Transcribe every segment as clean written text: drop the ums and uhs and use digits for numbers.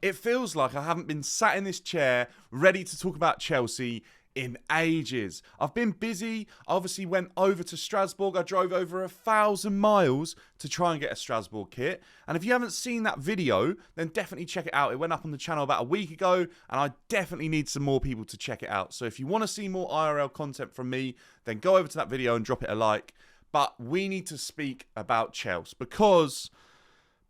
It feels like I haven't been sat in this chair ready to talk about Chelsea in ages. I've been busy. I obviously went over to Strasbourg. I drove over 1,000 miles to try and get a Strasbourg kit. And if you haven't seen that video, then definitely check it out. It went up on the channel about a week ago, and I definitely need some more people to check it out. So if you want to see more IRL content from me, then go over to that video and drop it a like. But we need to speak about Chelsea because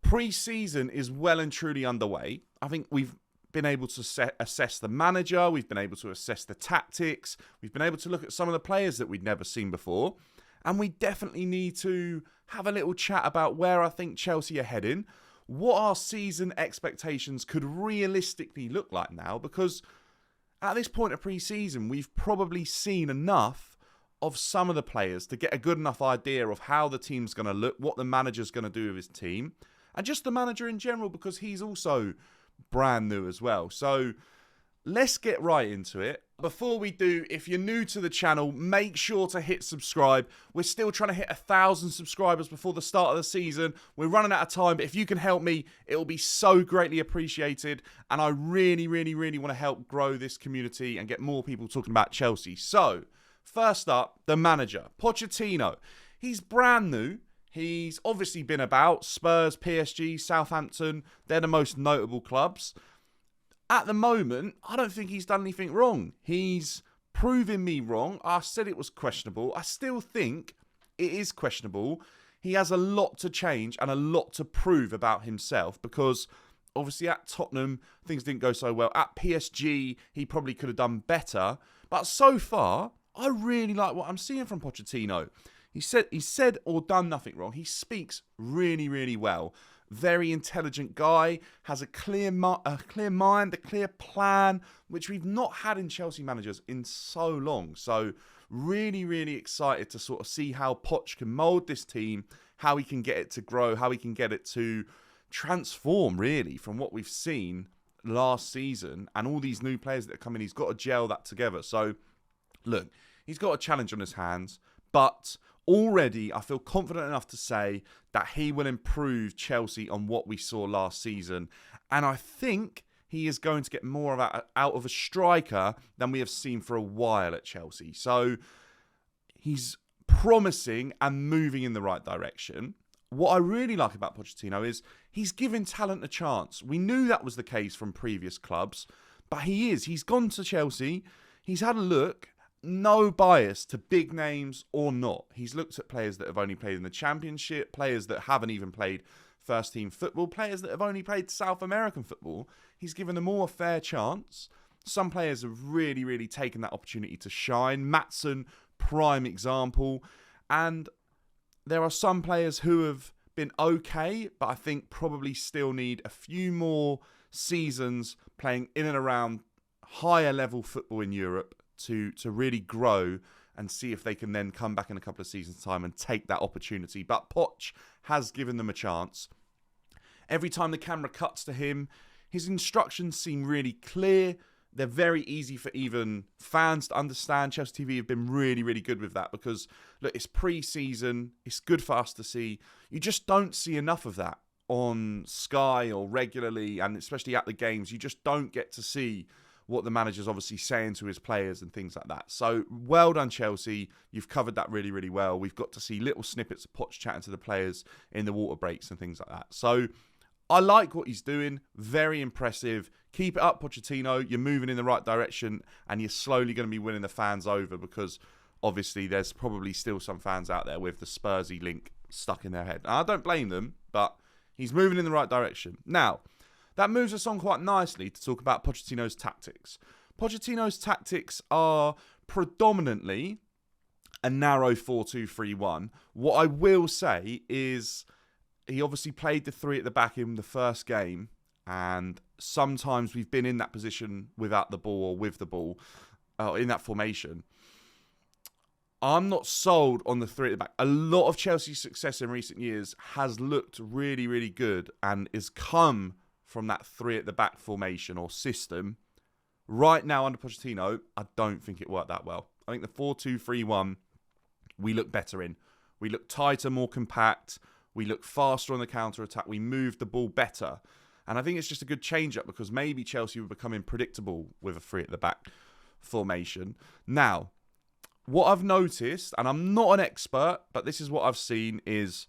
pre-season is well and truly underway. I think we've been able to assess the manager. We've been able to assess the tactics. We've been able to look at some of the players that we'd never seen before. And we definitely need to have a little chat about where I think Chelsea are heading, what our season expectations could realistically look like now, because at this point of pre-season, we've probably seen enough of some of the players to get a good enough idea of how the team's going to look, what the manager's going to do with his team, and just the manager in general, because he's also brand new as well. So let's get right into it. Before we do, if you're new to the channel, make sure to hit subscribe. We're still trying to hit 1,000 subscribers before the start of the season. We're running out of time, but if you can help me, it will be so greatly appreciated. And I really, really, really want to help grow this community and get more people talking about Chelsea. So first up, the manager, Pochettino. He's brand new. He's obviously been about Spurs, PSG, Southampton. They're the most notable clubs. At the moment, I don't think he's done anything wrong. He's proving me wrong. I said it was questionable. I still think it is questionable. He has a lot to change and a lot to prove about himself, because obviously at Tottenham, things didn't go so well. At PSG, he probably could have done better. But so far, I really like what I'm seeing from Pochettino. He said or done nothing wrong. He speaks really, really well. Very intelligent guy, has a clear mind, a clear plan, which we've not had in Chelsea managers in so long. So really, really excited to sort of see how Poch can mould this team, how he can get it to grow, how he can get it to transform, really, from what we've seen last season and all these new players that are coming. He's got to gel that together. So look, he's got a challenge on his hands, but already, I feel confident enough to say that he will improve Chelsea on what we saw last season. And I think he is going to get more out of a striker than we have seen for a while at Chelsea. So he's promising and moving in the right direction. What I really like about Pochettino is he's giving talent a chance. We knew that was the case from previous clubs, but he's gone to Chelsea. He's had a look. No bias to big names or not. He's looked at players that have only played in the Championship, players that haven't even played first team football, players that have only played South American football. He's given them all a fair chance. Some players have really, really taken that opportunity to shine. Maatsen, prime example. And there are some players who have been okay, but I think probably still need a few more seasons playing in and around higher level football in Europe to really grow and see if they can then come back in a couple of seasons' time and take that opportunity. But Poch has given them a chance. Every time the camera cuts to him, his instructions seem really clear. They're very easy for even fans to understand. Chelsea TV have been really, really good with that because, look, it's pre-season. It's good for us to see. You just don't see enough of that on Sky or regularly, and especially at the games. You just don't get to see what the manager's obviously saying to his players and things like that. So well done, Chelsea. You've covered that really, really well. We've got to see little snippets of Poch chatting to the players in the water breaks and things like that. So I like what he's doing. Very impressive. Keep it up, Pochettino. You're moving in the right direction and you're slowly going to be winning the fans over, because obviously there's probably still some fans out there with the Spursy link stuck in their head. And I don't blame them, but he's moving in the right direction. Now, that moves us on quite nicely to talk about Pochettino's tactics. Pochettino's tactics are predominantly a narrow 4-2-3-1. What I will say is he obviously played the three at the back in the first game, and sometimes we've been in that position without the ball or with the ball in that formation. I'm not sold on the three at the back. A lot of Chelsea's success in recent years has looked really, really good and has come from that three at the back formation or system. Right now under Pochettino, I don't think it worked that well. I think the 4-2-3-1 we look better in. We look tighter, more compact. We look faster on the counter-attack. We move the ball better. And I think it's just a good change-up because maybe Chelsea were becoming predictable with a three at the back formation. Now, what I've noticed, and I'm not an expert, but this is what I've seen, is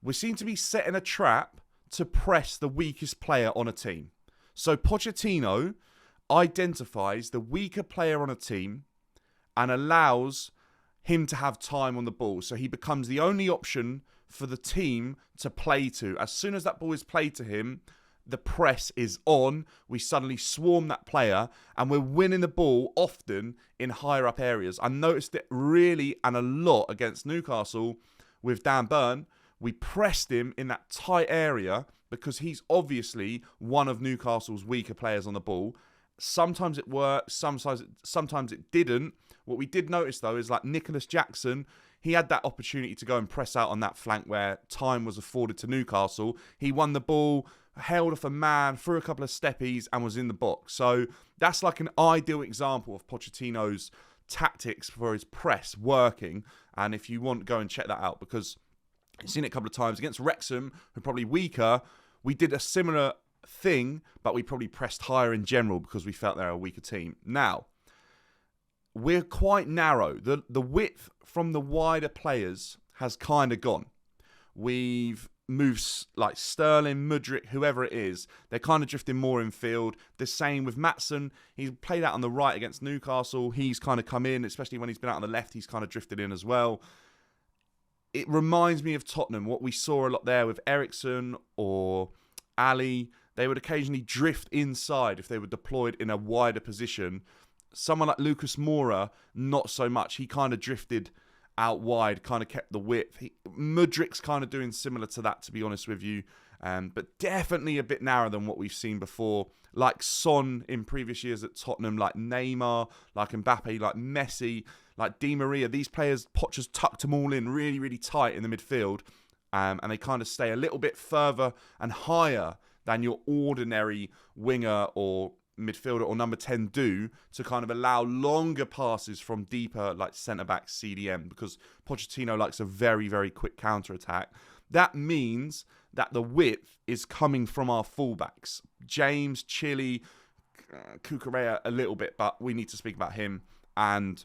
we seem to be setting a trap to press the weakest player on a team. So Pochettino identifies the weaker player on a team and allows him to have time on the ball. So he becomes the only option for the team to play to. As soon as that ball is played to him, the press is on. We suddenly swarm that player and we're winning the ball often in higher up areas. I noticed it really and a lot against Newcastle with Dan Burn. We pressed him in that tight area because he's obviously one of Newcastle's weaker players on the ball. Sometimes it worked, sometimes it didn't. What we did notice, though, is like Nicholas Jackson, he had that opportunity to go and press out on that flank where time was afforded to Newcastle. He won the ball, held off a man, threw a couple of steppies and was in the box. So that's like an ideal example of Pochettino's tactics for his press working. And if you want, go and check that out because I've seen it a couple of times. Against Wrexham, who are probably weaker, we did a similar thing, but we probably pressed higher in general because we felt they're a weaker team. Now, we're quite narrow. The width from the wider players has kind of gone. We've moved like Sterling, Mudryk, whoever it is. They're kind of drifting more in field. The same with Maatsen. He's played out on the right against Newcastle. He's kind of come in, especially when he's been out on the left. He's kind of drifted in as well. It reminds me of Tottenham, what we saw a lot there with Eriksen or Ali. They would occasionally drift inside if they were deployed in a wider position. Someone like Lucas Moura, not so much. He kind of drifted out wide, kind of kept the width. Mudryk's kind of doing similar to that, to be honest with you. But definitely a bit narrower than what we've seen before. Like Son in previous years at Tottenham, like Neymar, like Mbappe, like Messi, like Di Maria. These players, Poch has tucked them all in really, really tight in the midfield. And they kind of stay a little bit further and higher than your ordinary winger or midfielder or number 10 do, to kind of allow longer passes from deeper like centre-back CDM, because Pochettino likes a very, very quick counter-attack. That means that the width is coming from our fullbacks. James, Chile, Cucurella a little bit, but we need to speak about him, and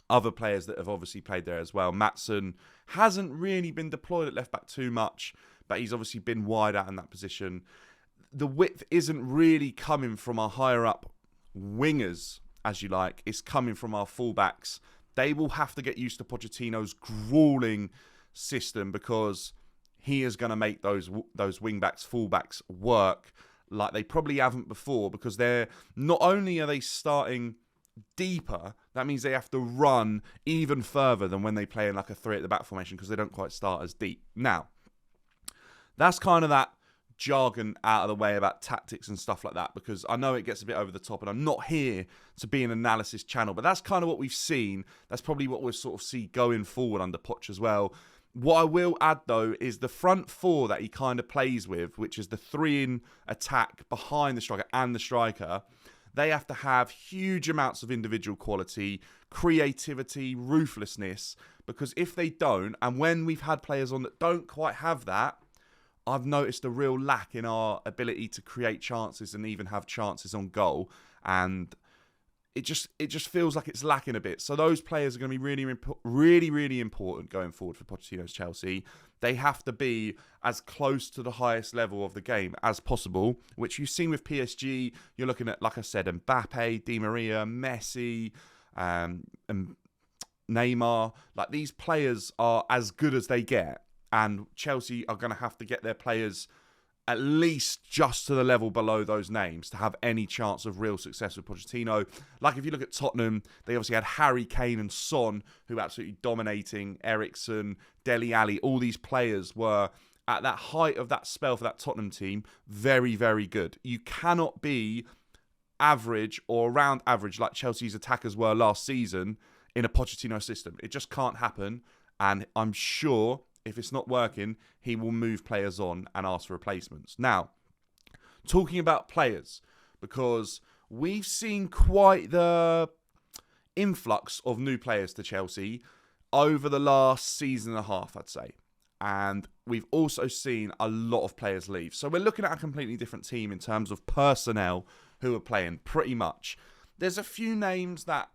other players that have obviously played there as well. Maatsen hasn't really been deployed at left-back too much, but he's obviously been wide out in that position. The width isn't really coming from our higher up wingers, as you like. It's coming from our fullbacks. They will have to get used to Pochettino's grueling system because he is going to make those wing-backs, fullbacks work like they probably haven't before, because they're not only are they starting deeper, that means they have to run even further than when they play in like a three at the back formation because they don't quite start as deep. Now, that's kind of that jargon out of the way about tactics and stuff like that, because I know it gets a bit over the top and I'm not here to be an analysis channel, but that's kind of what we've seen. That's probably what we'll sort of see going forward under Poch as well. What I will add though is the front four that he kind of plays with, which is the three in attack behind the striker and the striker. They have to have huge amounts of individual quality, creativity, ruthlessness, because if they don't, and when we've had players on that don't quite have that, I've noticed a real lack in our ability to create chances and even have chances on goal, and it just feels like it's lacking a bit. So those players are going to be really important going forward for Pochettino's Chelsea. They have to be as close to the highest level of the game as possible, which you've seen with PSG. You're looking at, like I said, Mbappe, Di Maria, Messi, and Neymar. Like, these players are as good as they get. And Chelsea are going to have to get their players at least just to the level below those names to have any chance of real success with Pochettino. Like, if you look at Tottenham, they obviously had Harry Kane and Son, who were absolutely dominating. Eriksen, Dele Alli, all these players were, at that height of that spell for that Tottenham team, very, very good. You cannot be average or around average like Chelsea's attackers were last season in a Pochettino system. It just can't happen. And I'm sure if it's not working, he will move players on and ask for replacements. Now, talking about players, because we've seen quite the influx of new players to Chelsea over the last season and a half, I'd say. And we've also seen a lot of players leave. So we're looking at a completely different team in terms of personnel who are playing, pretty much. There's a few names that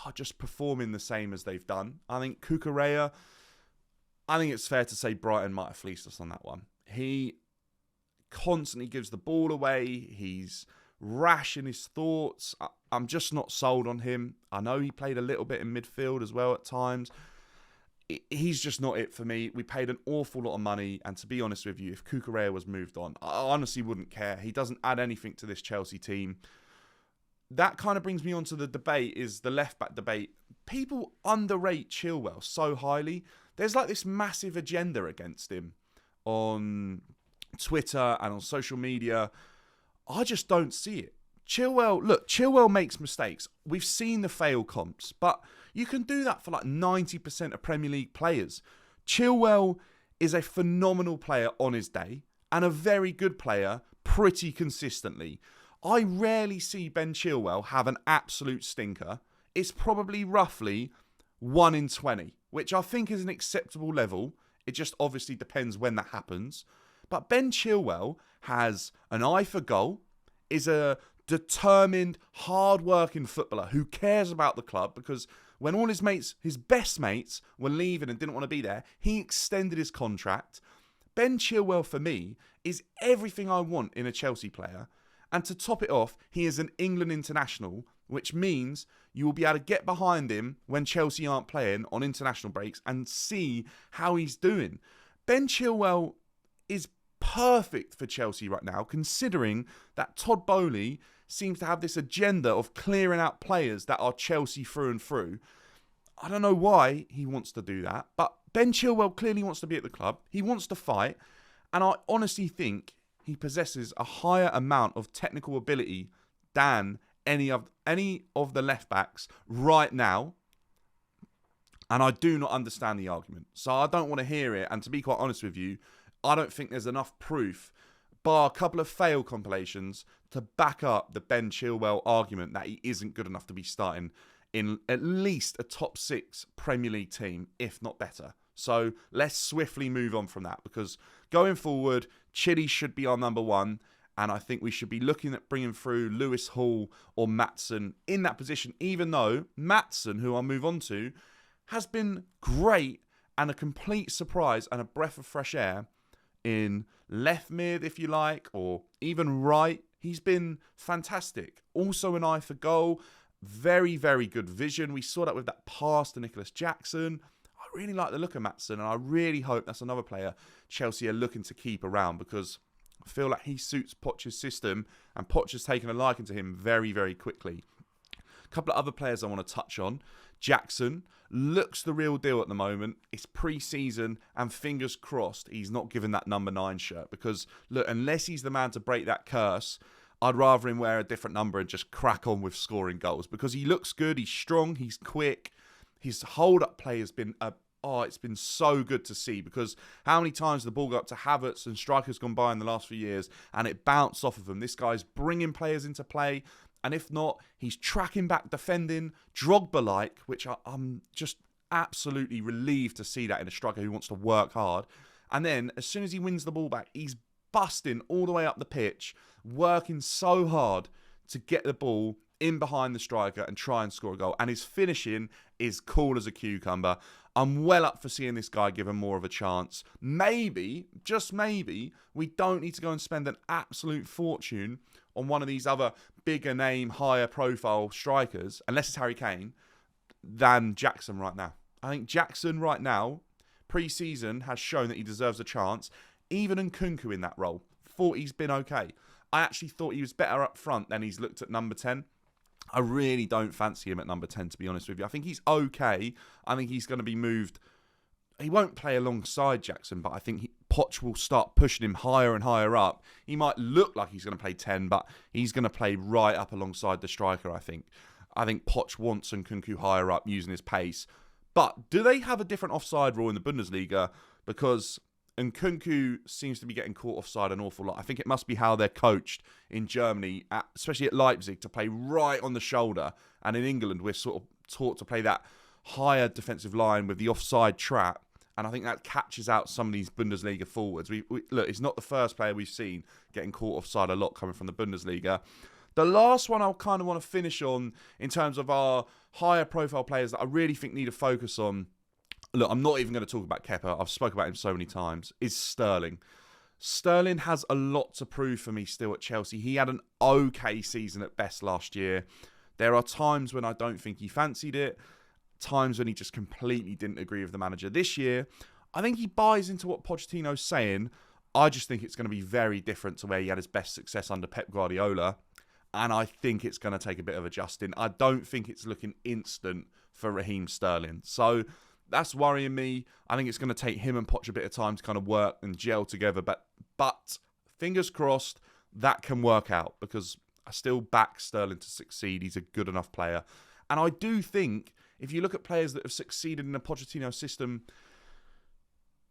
are just performing the same as they've done. I think Cucurella, I think it's fair to say Brighton might have fleeced us on that one. He constantly gives the ball away. He's rash in his thoughts. I'm just not sold on him. I know he played a little bit in midfield as well at times. He's just not it for me. We paid an awful lot of money, and to be honest with you, if Cucurella was moved on, I honestly wouldn't care. He doesn't add anything to this Chelsea team. That kind of brings me on to the debate, is the left-back debate. People underrate Chilwell so highly. There's like this massive agenda against him on Twitter and on social media. I just don't see it. Chilwell makes mistakes. We've seen the fail comps, but you can do that for like 90% of Premier League players. Chilwell is a phenomenal player on his day and a very good player pretty consistently. I rarely see Ben Chilwell have an absolute stinker. It's probably roughly 1 in 20, which I think is an acceptable level. It just obviously depends when that happens. But Ben Chilwell has an eye for goal, is a determined, hard-working footballer who cares about the club, because when all his mates, his best mates, were leaving and didn't want to be there, he extended his contract. Ben Chilwell, for me, is everything I want in a Chelsea player. And to top it off, he is an England international, which means you will be able to get behind him when Chelsea aren't playing on international breaks and see how he's doing. Ben Chilwell is perfect for Chelsea right now, considering that Todd Boehly seems to have this agenda of clearing out players that are Chelsea through and through. I don't know why he wants to do that, but Ben Chilwell clearly wants to be at the club. He wants to fight, and I honestly think he possesses a higher amount of technical ability than any of the left backs right now. And I do not understand the argument. So I don't want to hear it. And to be quite honest with you, I don't think there's enough proof, bar a couple of failed compilations, to back up the Ben Chilwell argument that he isn't good enough to be starting in at least a top 6 Premier League team, if not better. So let's swiftly move on from that, because going forward, Chile should be our number 1. And I think we should be looking at bringing through Lewis Hall or Maatsen in that position, even though Maatsen, who I'll move on to, has been great and a complete surprise and a breath of fresh air in left mid, if you like, or even right. He's been fantastic. Also an eye for goal. Very, very good vision. We saw that with that pass to Nicholas Jackson. I really like the look of Maatsen, and I really hope that's another player Chelsea are looking to keep around, because I feel like he suits Poch's system, and Poch has taken a liking to him very, very quickly. A couple of other players I want to touch on. Jackson looks the real deal at the moment. It's pre-season, and fingers crossed he's not given that number 9 shirt, because, look, unless he's the man to break that curse, I'd rather him wear a different number and just crack on with scoring goals, because he looks good, he's strong, he's quick. His hold-up play has been it's been so good to see, because how many times the ball got up to Havertz and strikers gone by in the last few years and it bounced off of them. This guy's bringing players into play, and if not, he's tracking back defending, Drogba-like, which I'm just absolutely relieved to see that in a striker who wants to work hard. And then, as soon as he wins the ball back, he's busting all the way up the pitch, working so hard to get the ball in behind the striker and try and score a goal. And his finishing is cool as a cucumber. I'm well up for seeing this guy given more of a chance. Maybe, just maybe, we don't need to go and spend an absolute fortune on one of these other bigger name, higher profile strikers, unless it's Harry Kane, than Jackson right now. I think Jackson right now, pre-season, has shown that he deserves a chance. Even Nkunku in that role, thought he's been okay. I actually thought he was better up front than he's looked at number 10. I really don't fancy him at number 10, to be honest with you. I think he's okay. I think he's going to be moved. He won't play alongside Jackson, but I think Poch will start pushing him higher and higher up. He might look like he's going to play 10, but he's going to play right up alongside the striker, I think. I think Poch wants Nkunku higher up using his pace. But do they have a different offside rule in the Bundesliga? Because Nkunku seems to be getting caught offside an awful lot. I think it must be how they're coached in Germany, especially at Leipzig, to play right on the shoulder. And in England, we're sort of taught to play that higher defensive line with the offside trap. And I think that catches out some of these Bundesliga forwards. Look, it's not the first player we've seen getting caught offside a lot coming from the Bundesliga. The last one I kind of want to finish on in terms of our higher profile players that I really think need to focus on. Look, I'm not even going to talk about Kepa. I've spoken about him so many times. Is Sterling. Sterling has a lot to prove for me still at Chelsea. He had an okay season at best last year. There are times when I don't think he fancied it. Times when he just completely didn't agree with the manager. This year, I think he buys into what Pochettino's saying. I just think it's going to be very different to where he had his best success under Pep Guardiola. And I think it's going to take a bit of adjusting. I don't think it's looking instant for Raheem Sterling. So that's worrying me. I think it's going to take him and Poch a bit of time to kind of work and gel together. But fingers crossed, that can work out because I still back Sterling to succeed. He's a good enough player. And I do think, if you look at players that have succeeded in a Pochettino system,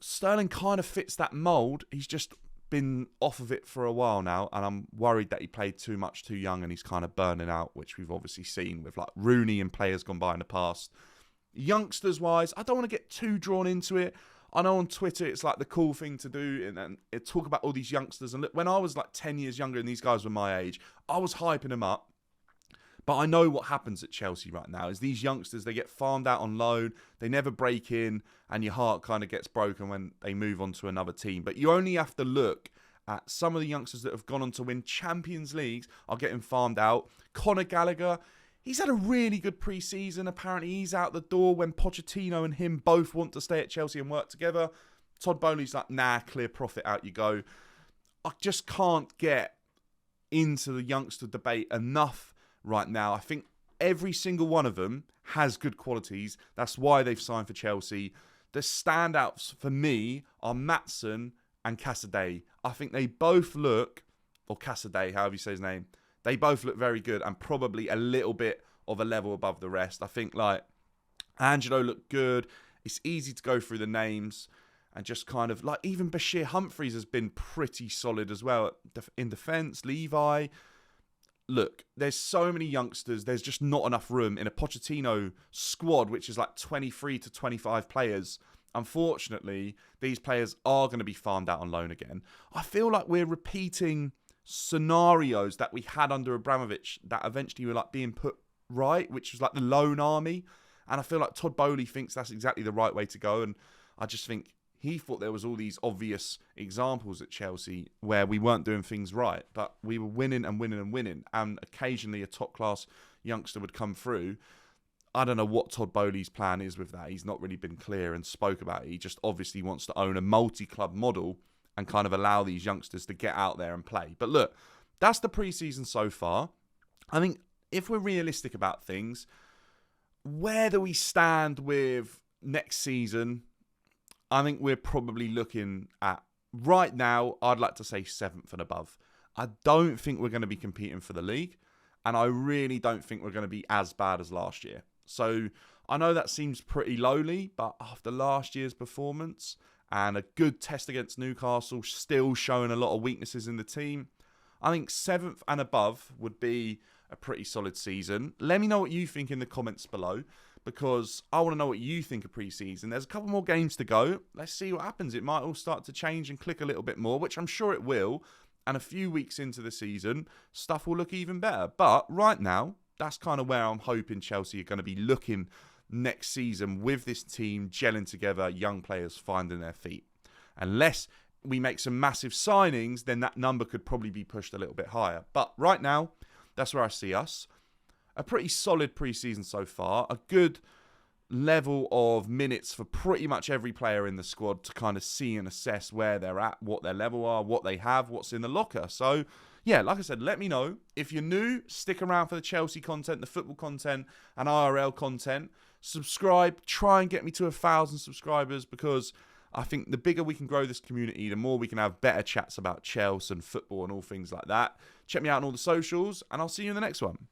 Sterling kind of fits that mould. He's just been off of it for a while now, and I'm worried that he played too much too young and he's kind of burning out, which we've obviously seen with like Rooney and players gone by in the past. Youngsters-wise, I don't want to get too drawn into it. I know on Twitter it's like the cool thing to do and talk about all these youngsters. And look, when I was like 10 years younger and these guys were my age, I was hyping them up. But I know what happens at Chelsea right now is these youngsters, they get farmed out on loan, they never break in, and your heart kind of gets broken when they move on to another team. But you only have to look at some of the youngsters that have gone on to win Champions Leagues are getting farmed out. Conor Gallagher, he's had a really good pre-season. Apparently he's out the door when Pochettino and him both want to stay at Chelsea and work together. Todd Bowley's like, nah, clear profit, out you go. I just can't get into the youngster debate enough right now. I think every single one of them has good qualities. That's why they've signed for Chelsea. The standouts for me are Maatsen and Casadei. I think they both look, or Casadei, however you say his name, they both look very good and probably a little bit of a level above the rest. I think like Angelo looked good. It's easy to go through the names and just kind of like even Bashir Humphreys has been pretty solid as well in defence. Levi. Look, there's so many youngsters. There's just not enough room in a Pochettino squad, which is like 23 to 25 players. Unfortunately, these players are going to be farmed out on loan again. I feel like we're repeating scenarios that we had under Abramovich that eventually were like being put right, which was like the loan army. And I feel like Todd Bowley thinks that's exactly the right way to go. And I just think he thought there was all these obvious examples at Chelsea where we weren't doing things right, but we were winning and winning and winning. And occasionally a top-class youngster would come through. I don't know what Todd Bowley's plan is with that. He's not really been clear and spoke about it. He just obviously wants to own a multi-club model and kind of allow these youngsters to get out there and play. But look, that's the pre-season so far. I think if we're realistic about things, where do we stand with next season? I think we're probably looking at, right now, I'd like to say 7th and above. I don't think we're going to be competing for the league, and I really don't think we're going to be as bad as last year. So I know that seems pretty lowly, but after last year's performance and a good test against Newcastle, still showing a lot of weaknesses in the team, I think 7th and above would be a pretty solid season. Let me know what you think in the comments below, because I want to know what you think of pre-season. There's a couple more games to go. Let's see what happens. It might all start to change and click a little bit more, which I'm sure it will. And a few weeks into the season, stuff will look even better. But right now, that's kind of where I'm hoping Chelsea are going to be looking next season with this team gelling together, young players finding their feet. Unless we make some massive signings, then that number could probably be pushed a little bit higher. But right now, that's where I see us. A pretty solid pre-season so far. A good level of minutes for pretty much every player in the squad to kind of see and assess where they're at, what their level are, what they have, what's in the locker. So, yeah, like I said, let me know. If you're new, stick around for the Chelsea content, the football content, and IRL content. Subscribe. Try and get me to 1,000 subscribers, because I think the bigger we can grow this community, the more we can have better chats about Chelsea and football and all things like that. Check me out on all the socials, and I'll see you in the next one.